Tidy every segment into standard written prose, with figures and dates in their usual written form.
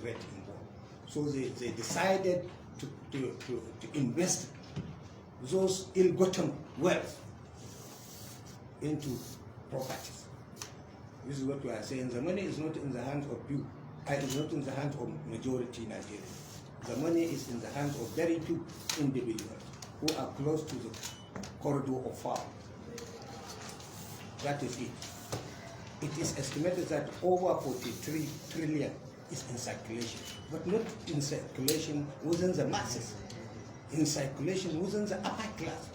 rate involved. So they decided to invest those ill-gotten wealth into properties. This is what we are saying. The money is not in the hands of you. It's not in the hands of majority Nigerians. The money is in the hands of very few individuals who are close to the corridor of power. That is it. It is estimated that over 43 trillion is in circulation, but not in circulation within the masses, in circulation within the upper class.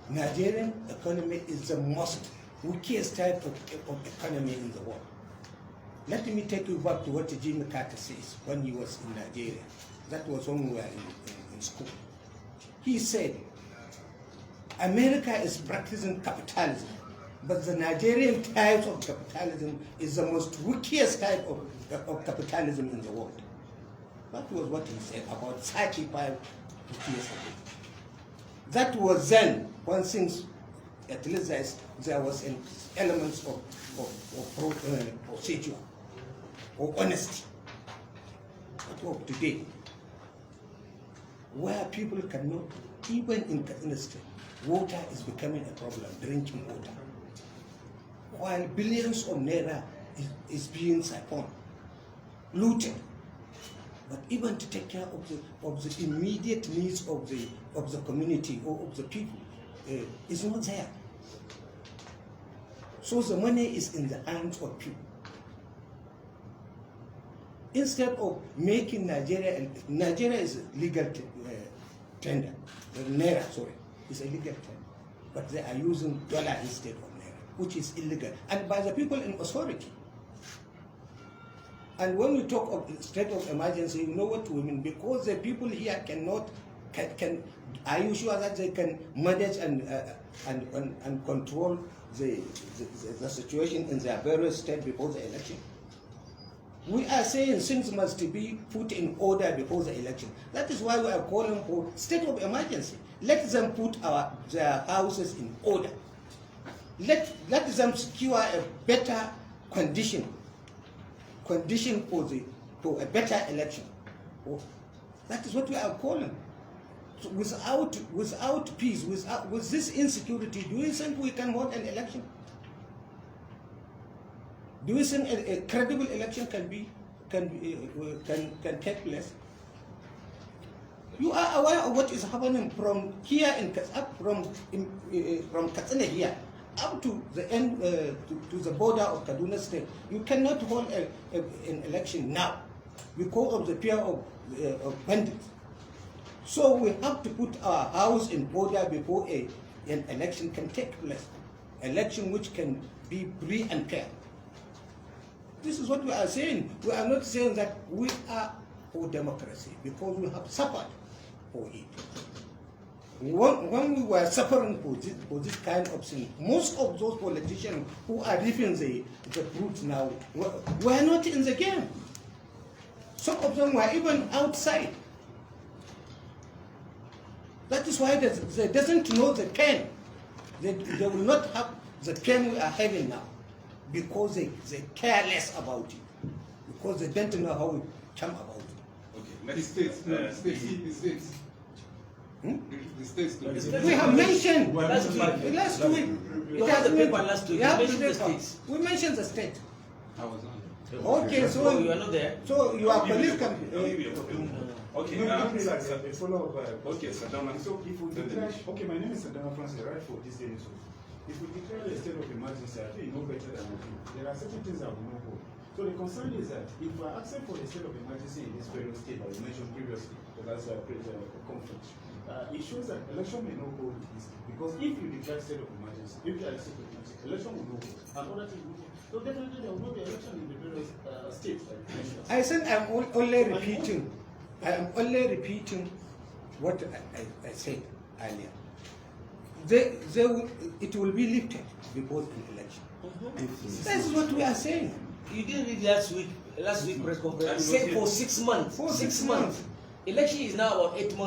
Nigerian economy is the most weakest type of economy in the world. Let me take you back to what Jimmy Carter says when he was in Nigeria. That was when we were in school. He said, America is practicing capitalism, but the Nigerian type of capitalism is the most weakest type of capitalism in the world. That was what he said about 35 years ago. That was then, when things, at least there was an elements of procedure or honesty. But of today, where people cannot, even in Katsina State, water is becoming a problem, drinking water. While billions of naira is being siphoned, looted. But even to take care of the immediate needs of the community or of the people is not there. So the money is in the hands of people. Instead of making Nigeria is a legal tender, naira, sorry, is a legal tender, but they are using dollar instead of naira, which is illegal, and by the people in authority. And when we talk of state of emergency, you know what we mean, because the people here cannot, are you sure that they can manage and control the situation in their various states before the election? We are saying things must be put in order before the election. That is why we are calling for state of emergency. Let them put their houses in order. Let them secure a better condition for a better election. That is what we are calling. So without peace, with this insecurity, do you think we can hold an election? Do you think a credible election can take place? You are aware of what is happening from here from Katsina here up to the end to the border of Kaduna State. You cannot hold an election now because of the fear of bandits. So we have to put our house in order before an election can take place. Election which can be free and fair. This is what we are saying. We are not saying that we are for democracy because we have suffered for it. When we were suffering for this kind of thing, most of those politicians who are reaping the fruits now were not in the game. Some of them were even outside. That is why they doesn't know the pain. They will not have the pain we are having now because they care less about it, because they don't know how it came about it. Okay, the states. We have mentioned last week. You have the paper last week. We mentioned the state. I was on there. Okay, so you are not there. So your colleague can. Okay, a follow-up. Okay, Sadama. So if we declare, okay, my name is Sadama Francis, right for this day. So if we declare a state of emergency, I think you know better than we do. There are certain things that we know for. So the concern is that if we are asking for a state of emergency in this very state that we mentioned previously, that's a conflict, it shows that election may not hold easily. Because if you declare state of emergency, if you are a state of emergency, election will not hold. And other things will hold. So definitely there will not be election in the various states. I think I'm only repeating. I am only repeating what I said earlier. It will be lifted before an election. That's what we are saying. You didn't read last week press conference. Said for 6 months. For 6 months. Election is now about 8 months.